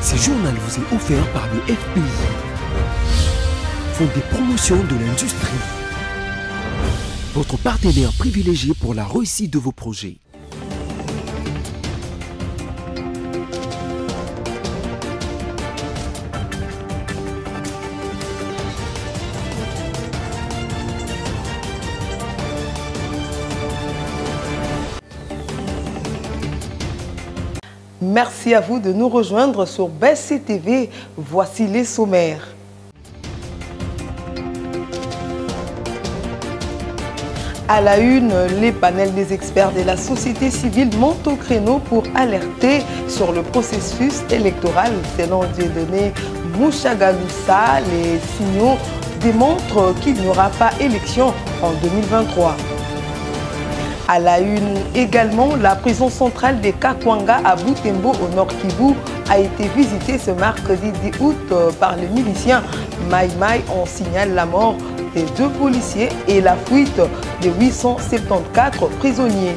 Ce journal vous est offert par le FPI, Fonds des promotions de l'industrie, votre partenaire privilégié pour la réussite de vos projets. Merci à vous de nous rejoindre sur BCTV. Voici les sommaires. À la une, les panels des experts de la société civile montent au créneau pour alerter sur le processus électoral. Selon Dieudonné Mouchagaloussa, les signaux démontrent qu'il n'y aura pas élection en 2023. À la une également, la prison centrale de Kakwanga à Butembo au Nord Kivu a été visitée ce mercredi 10 août par les miliciens Mai Mai. On signale la mort des 2 policiers et la fuite de 874 prisonniers.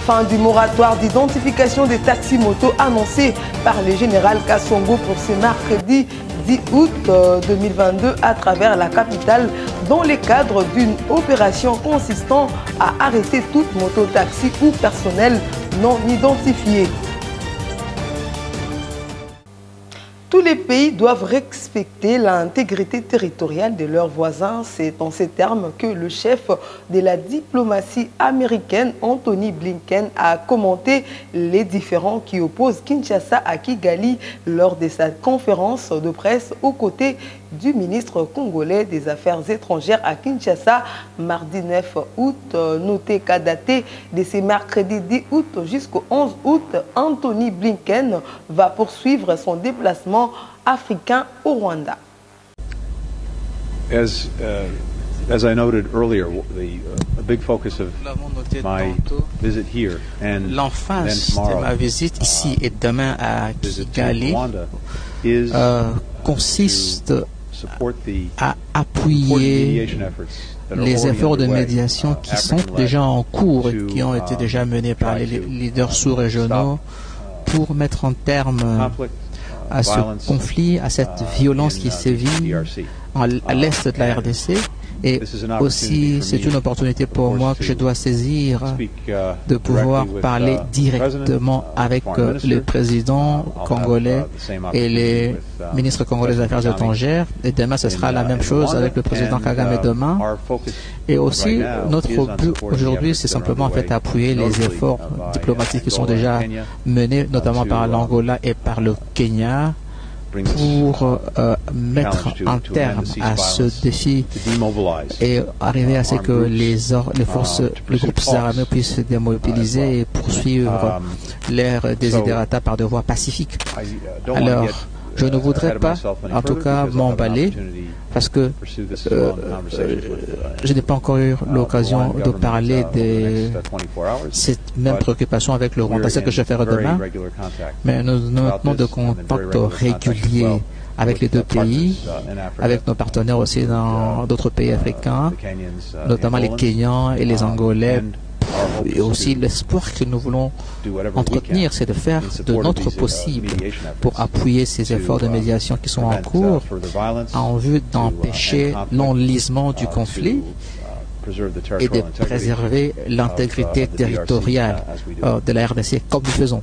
Fin du moratoire d'identification des taxis-motos annoncé par le général Kassongo pour ce mercredi 10 août 2022 à travers la capitale dans le cadre d'une opération consistant à arrêter toute moto-taxi ou personnel non identifié. Tous les pays doivent respecter l'intégrité territoriale de leurs voisins. C'est en ces termes que le chef de la diplomatie américaine, Anthony Blinken, a commenté les différends qui opposent Kinshasa à Kigali lors de sa conférence de presse aux côtés du ministre congolais des Affaires étrangères à Kinshasa, mardi 9 août. Notez qu'à dater de ce mercredi 10 août jusqu'au 11 août, Anthony Blinken va poursuivre son déplacement africain au Rwanda. As I noted earlier, a big focus of my visit here and l'emphase de ma visite ici et demain à Kigali consiste à appuyer les efforts de médiation qui sont déjà en cours et qui ont été déjà menés par les leaders sous-régionaux pour mettre un terme à ce conflit, à cette violence qui sévit à l'est de la RDC. Et aussi, c'est une opportunité pour moi que je dois saisir de pouvoir parler directement avec le président congolais et les ministres congolais des Affaires étrangères. Et demain, ce sera la même chose avec le président Kagame demain. Et aussi, notre but aujourd'hui, c'est simplement en fait appuyer les efforts diplomatiques qui sont déjà menés, notamment par l'Angola et par le Kenya, pour mettre un terme à ce défi et arriver à ce que les groupes armés puissent se démobiliser et poursuivre leur desiderata par des voies pacifiques. Alors, je ne voudrais pas, en tout cas, m'emballer parce que je n'ai pas encore eu l'occasion de parler de cette même préoccupation avec le Rwanda. C'est ce que je ferai demain. Mais nous maintenons de contacts réguliers avec les 2 pays, avec nos partenaires aussi dans d'autres pays africains, notamment les Kenyans et les Angolais. Et aussi l'espoir que nous voulons entretenir, c'est de faire de notre possible pour appuyer ces efforts de médiation qui sont en cours en vue d'empêcher l'enlisement du conflit et de préserver l'intégrité territoriale de la RDC comme nous faisons.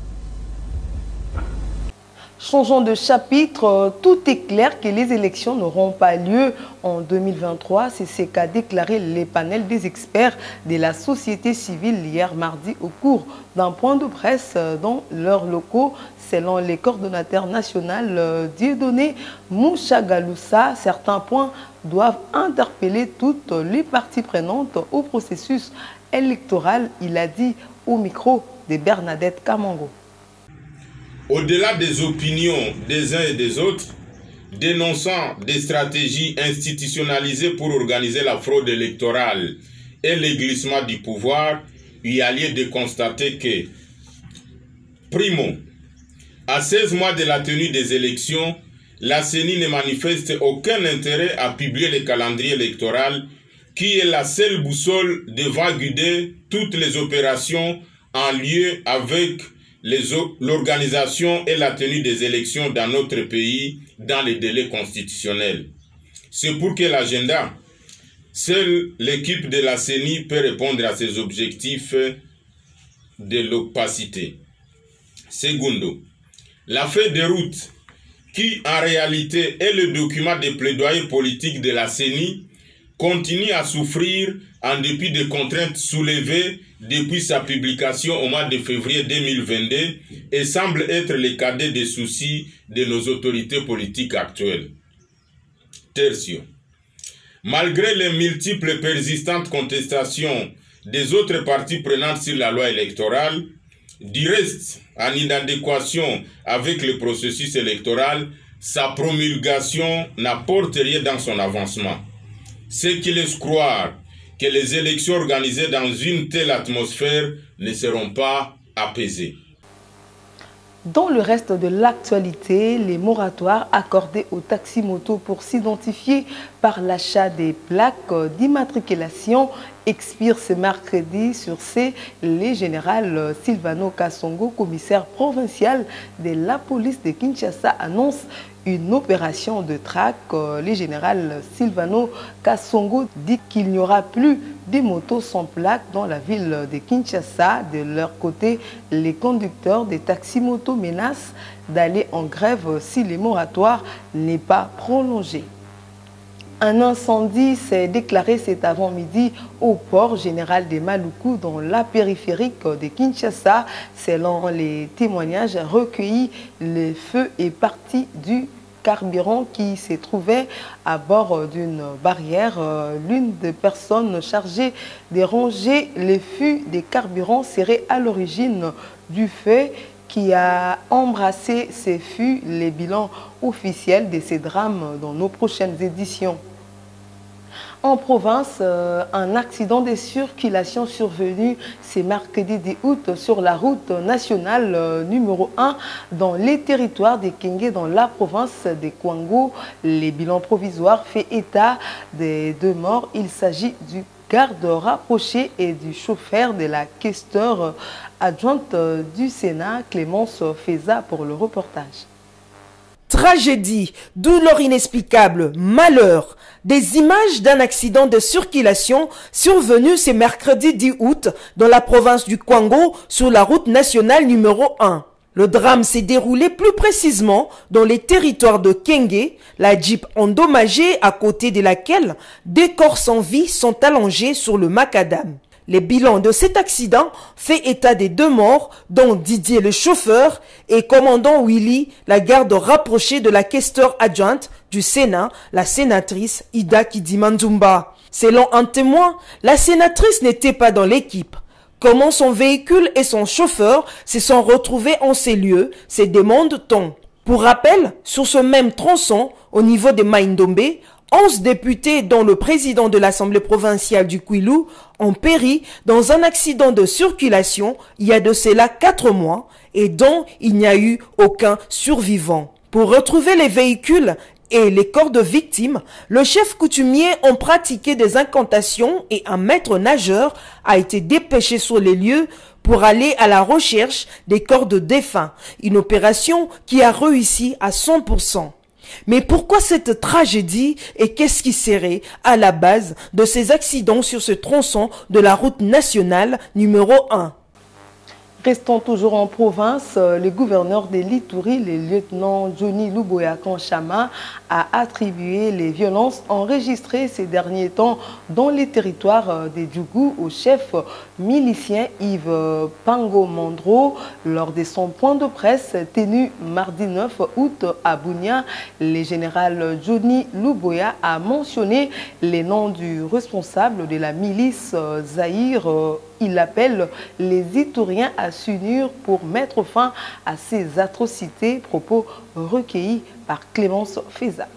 Changeons de chapitre, tout est clair que les élections n'auront pas lieu en 2023. C'est ce qu'a déclaré les panels des experts de la société civile hier mardi au cours d'un point de presse dans leurs locaux. Selon les coordonnateurs nationaux Dieudonné Mouchagaloussa, certains points doivent interpeller toutes les parties prenantes au processus électoral. Il a dit au micro de Bernadette Kamango. Au-delà des opinions des uns et des autres, dénonçant des stratégies institutionnalisées pour organiser la fraude électorale et le glissement du pouvoir, il y a lieu de constater que, primo, à 16 mois de la tenue des élections, la CENI ne manifeste aucun intérêt à publier le calendrier électoral qui est la seule boussole devant guider toutes les opérations en lieu avec l'organisation et la tenue des élections dans notre pays dans les délais constitutionnels. C'est pour que l'agenda, seule l'équipe de la CENI peut répondre à ces objectifs de l'opacité. Segundo, la feuille de route, qui en réalité est le document de plaidoyer politique de la CENI, continue à souffrir en dépit des contraintes soulevées depuis sa publication au mois de février 2022 et semble être le cadet des soucis de nos autorités politiques actuelles. Tertio. Malgré les multiples et persistantes contestations des autres parties prenantes sur la loi électorale, du reste, en inadéquation avec le processus électoral, sa promulgation n'apporte rien dans son avancement. Ce qui laisse croire que les élections organisées dans une telle atmosphère ne seront pas apaisées. Dans le reste de l'actualité, les moratoires accordés aux taxis-motos pour s'identifier par l'achat des plaques d'immatriculation expirent ce mercredi. Sur ce, le général Silvano Kasongo, commissaire provincial de la police de Kinshasa, annonce une opération de traque. Le général Silvano Kasongo dit qu'il n'y aura plus de motos sans plaque dans la ville de Kinshasa. De leur côté, les conducteurs des taxis-motos menacent d'aller en grève si le moratoire n'est pas prolongé. Un incendie s'est déclaré cet avant-midi au port général de Maluku dans la périphérique de Kinshasa. Selon les témoignages recueillis, le feu est parti du carburant qui se trouvait à bord d'une barrière. L'une des personnes chargées de ranger les fûts des carburants serait à l'origine du feu qui a embrassé ces fûts. Les bilans officiels de ces drames dans nos prochaines éditions. En province, un accident de circulation survenu ce mercredi 10 août sur la route nationale numéro 1 dans les territoires de Kenge dans la province de Kwango. Les bilans provisoires fait état des 2 morts. Il s'agit du garde rapproché et du chauffeur de la questeur adjointe du Sénat, Clémence Feza, pour le reportage. Tragédie, douleur inexplicable, malheur. Des images d'un accident de circulation survenu ce mercredi 10 août dans la province du Kwango sur la route nationale numéro 1. Le drame s'est déroulé plus précisément dans les territoires de Kenge, la Jeep endommagée à côté de laquelle des corps sans vie sont allongés sur le macadam. Les bilans de cet accident fait état des 2 morts, dont Didier le chauffeur et commandant Willy, la garde rapprochée de la questeur adjointe du Sénat, la sénatrice Ida Kidimanzumba. Selon un témoin, la sénatrice n'était pas dans l'équipe. Comment son véhicule et son chauffeur se sont retrouvés en ces lieux, se demande-t-on. Pour rappel, sur ce même tronçon, au niveau de Maindombe, 11 députés, dont le président de l'Assemblée provinciale du Kwilu, ont péri dans un accident de circulation il y a de cela 4 mois et dont il n'y a eu aucun survivant. Pour retrouver les véhicules et les corps de victimes, le chef coutumier a pratiqué des incantations et un maître nageur a été dépêché sur les lieux pour aller à la recherche des corps de défunts, une opération qui a réussi à 100%. Mais pourquoi cette tragédie et qu'est-ce qui serait à la base de ces accidents sur ce tronçon de la route nationale numéro 1? Restons toujours en province. Le gouverneur de l'Ituri, le lieutenant Johnny Luboya Kanchama, a attribué les violences enregistrées ces derniers temps dans les territoires des Djougou au chef milicien Yves Pango Mandro. Lors de son point de presse tenu mardi 9 août à Bunia, le général Johnny Luboya a mentionné les noms du responsable de la milice Zahir. Il appelle les Ituriens à s'unir pour mettre fin à ces atrocités. Propos recueillis par Clémence Feza.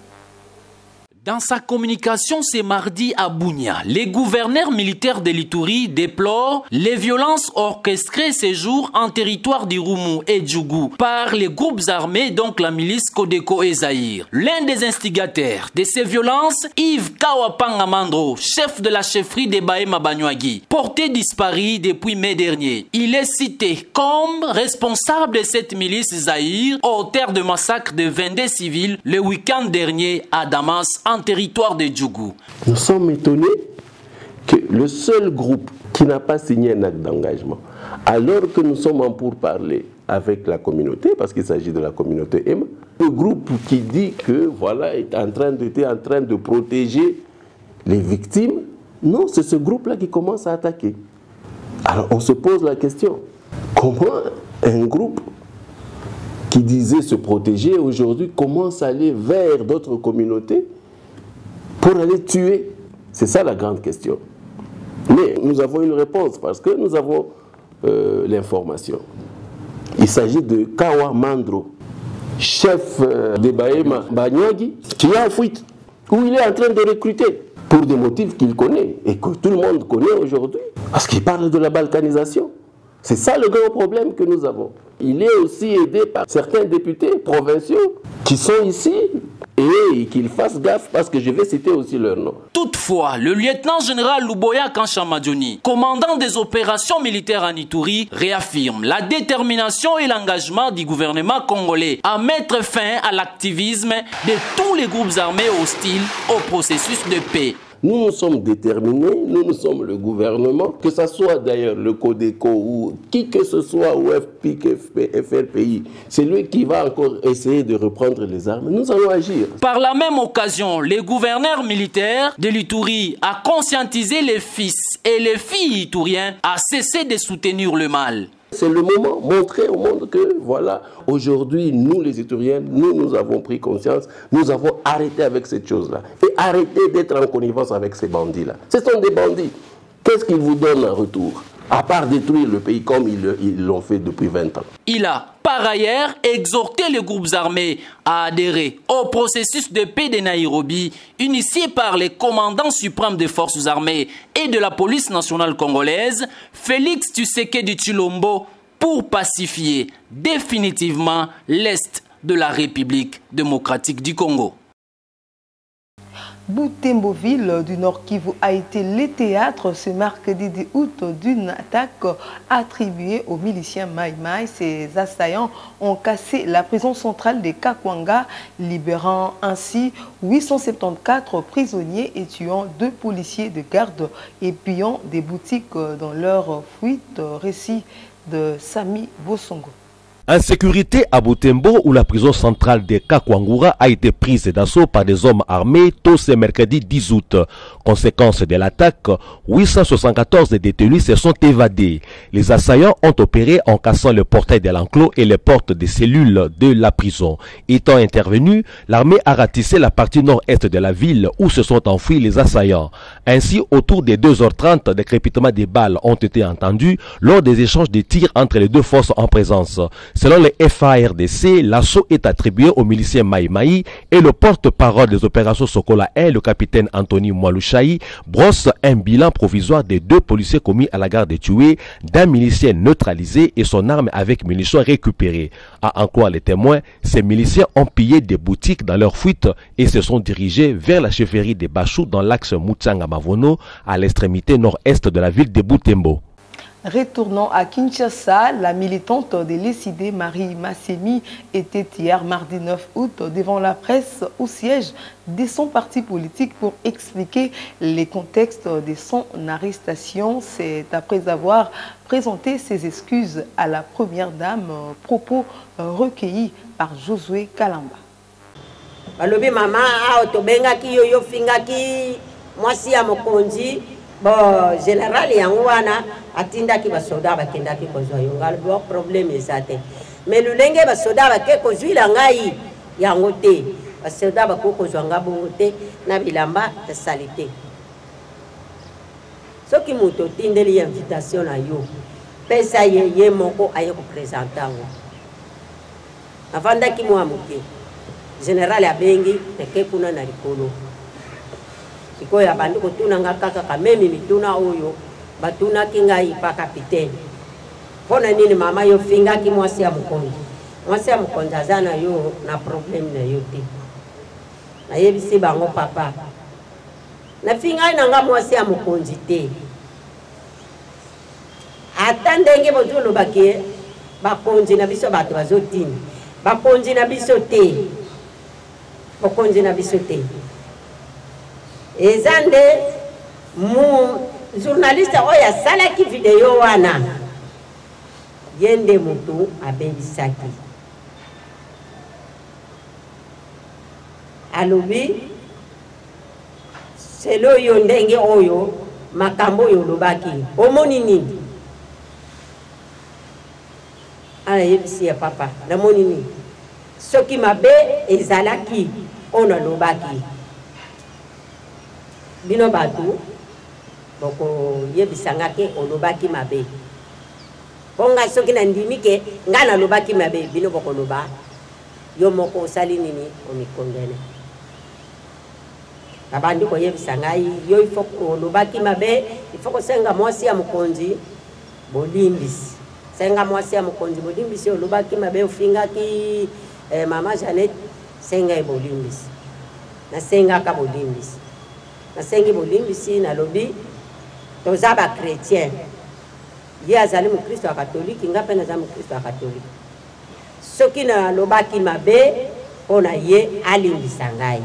Dans sa communication ce mardi à Bunia, les gouverneurs militaires de l'Ituri déplorent les violences orchestrées ces jours en territoire d'Irumu et Djougou par les groupes armés, donc la milice Kodeko et Zahir. L'un des instigateurs de ces violences, Yves Kawapangamandro, chef de la chefferie des Bahema Banyuagi, porté disparu depuis mai dernier. Il est cité comme responsable de cette milice Zahir, auteur de massacres de 22 civils le week-end dernier à Damas, en territoire de Djougou. Nous sommes étonnés que le seul groupe qui n'a pas signé un acte d'engagement, alors que nous sommes en pourparlers avec la communauté, parce qu'il s'agit de la communauté EMA, le groupe qui dit que voilà, était en train de protéger les victimes, non, c'est ce groupe-là qui commence à attaquer. Alors on se pose la question, comment un groupe qui disait se protéger aujourd'hui commence à aller vers d'autres communautés pour aller tuer? C'est ça la grande question. Mais nous avons une réponse parce que nous avons l'information. Il s'agit de Kawa Mandro, chef des Bahema Banyuagi, qui est en fuite, où il est en train de recruter pour des motifs qu'il connaît et que tout le monde connaît aujourd'hui. Parce qu'il parle de la balkanisation. C'est ça le grand problème que nous avons. Il est aussi aidé par certains députés provinciaux qui sont ici et qu'ils fassent gaffe parce que je vais citer aussi leur nom. Toutefois, le lieutenant-général Luboya Kanchamadjoni, commandant des opérations militaires en Ituri, réaffirme la détermination et l'engagement du gouvernement congolais à mettre fin à l'activisme de tous les groupes armés hostiles au processus de paix. Nous nous sommes déterminés, nous sommes le gouvernement, que ce soit d'ailleurs le Codeco ou qui que ce soit, ou FRPI, c'est lui qui va encore essayer de reprendre les armes. Nous allons agir. Par la même occasion, les gouverneurs militaires de l'Ituri a conscientisé les fils et les filles ituriens à cesser de soutenir le mal. C'est le moment, montrer au monde que, voilà, aujourd'hui, nous les Ituriens, nous avons pris conscience, nous avons arrêté avec cette chose-là. Et arrêté d'être en connivence avec ces bandits-là. Ce sont des bandits. Qu'est-ce qu'ils vous donnent en retour? À part détruire le pays comme ils l'ont fait depuis 20 ans. Il a, par ailleurs, exhorté les groupes armés à adhérer au processus de paix de Nairobi, initié par les commandants suprêmes des forces armées et de la police nationale congolaise, Félix Tshisekedi Tshilombo, pour pacifier définitivement l'Est de la République démocratique du Congo. Butembo, ville du Nord Kivu, a été le théâtre ce mercredi 10 août d'une attaque attribuée aux miliciens Mai Mai. Ces assaillants ont cassé la prison centrale de Kakwanga, libérant ainsi 874 prisonniers et tuant 2 policiers de garde et pillant des boutiques dans leur fuite. Récit de Sami Bosongo. Insécurité à Butembo, où la prison centrale de Kakwangura a été prise d'assaut par des hommes armés tôt ce mercredi 10 août. Conséquence de l'attaque, 874 détenus se sont évadés. Les assaillants ont opéré en cassant le portail de l'enclos et les portes des cellules de la prison. Étant intervenu, l'armée a ratissé la partie nord-est de la ville où se sont enfuis les assaillants. Ainsi, autour des 2h30, des crépitements des balles ont été entendus lors des échanges de tirs entre les deux forces en présence. Selon les FARDC, l'assaut est attribué au milicien Mai Mai et le porte-parole des opérations Sokola 1, le capitaine Anthony Mwalushaï, brosse un bilan provisoire des 2 policiers commis à la garde tués, d'un milicien neutralisé et son arme avec munitions récupérées. À en croire les témoins, ces miliciens ont pillé des boutiques dans leur fuite et se sont dirigés vers la chefferie des Bachou dans l'axe Mutsanga-Mavono à l'extrémité nord-est de la ville de Butembo. Retournant à Kinshasa, la militante de l'ECD, Marie Massemi, était hier mardi 9 août devant la presse au siège de son parti politique pour expliquer les contextes de son arrestation. C'est après avoir présenté ses excuses à la première dame, propos recueillis par Josué Kalamba. Balobi mama autobengaki yoyo fingaki mwasi ya mokonzi bo général yango wana atindaki basoda bakendaki kozwa yo ngalbo problème ezate mais lulenge basoda bake kozwila ngai yango te basoda bakozwa ngabongo te na bilamba ya salite soki muto tindeli invitation na yo pesa ye moko aye ko présenter ngo avandaki mwa muke général abengi teke kuna na likolo ikoya bandi kotuna nga kaka kamemi mituna oyo batunaki ngai pa kapitaine mpona nini mama yo fingaki mwasi ya mokonzi aza na yo na problème na yo te nayebisi bango papa nafingai na nga mwasi ya mokonzi te ata ndenge bozolobaki bakonzi na biso bato bazotini bakonzi na biso te bokonzi na biso te eza nde journaliste oyo asalaki video wana ye nde motu abebisaki alobi selo oyo ndenge oyo makambo oyo olobaki omoni nini anayebisi ya papa namoni nini soki mabe ezalaki oyo nalobaki bino bato bokoyebisanga ke olobaki mabe bonga soki nandimi ke nga nalobaki mabe bino bokoloba yo moko osali nini omikondene abandi koyebisa ngai yo ifo olobaki mabe ifo kosenga mwasi ya mokonzi bolimbisi senga mwasi ya mokonzi bolimbisi olobaki mabe ofingaki mama Janet senga e bolimbisi nasengaka bolimbisi nasengi bolimbisi nalobi toza ba chrétien ye azali mokristo ya katolike nga mpe naza mokristo ya katolike soki nalobaki mabe mpona ye alimbisa ngai.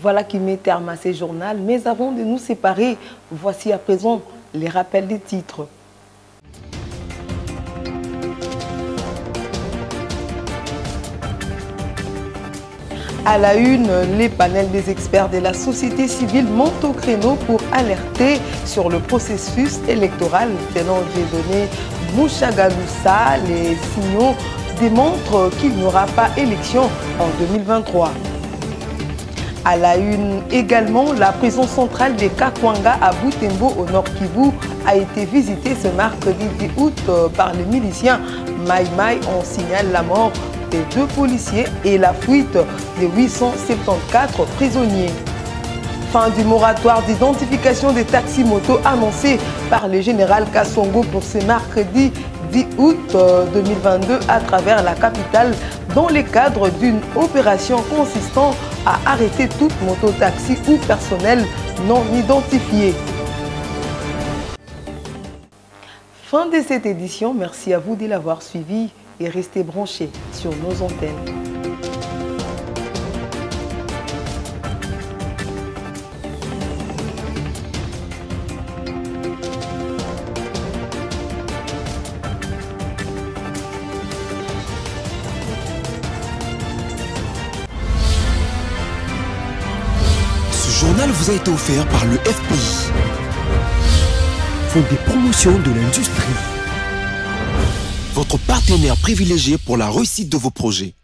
Voilà qui met terme à ces journaux. Mais avant de nous séparer, voici à présent les rappels des titres. À la une, les panels des experts de la société civile montent au créneau pour alerter sur le processus électoral. Selon Dieudonné Mouchagaloussa, les signaux démontrent qu'il n'y aura pas élection en 2023. À la une également, la prison centrale de Kakwanga à Butembo au Nord Kivu a été visitée ce mercredi 10 août par les miliciens Mai Mai. On signale la mort des 2 policiers et la fuite des 874 prisonniers. Fin du moratoire d'identification des taxis-motos annoncé par le général Kassongo pour ce mercredi 10 août 2022 à travers la capitale dans le cadre d'une opération consistant à arrêter toute moto-taxi ou personnel non identifié. Fin de cette édition, merci à vous de l'avoir suivi et restez branchés sur nos antennes. Ce journal vous a été offert par le FPI, Fonds des promotions de l'industrie, votre partenaire privilégié pour la réussite de vos projets.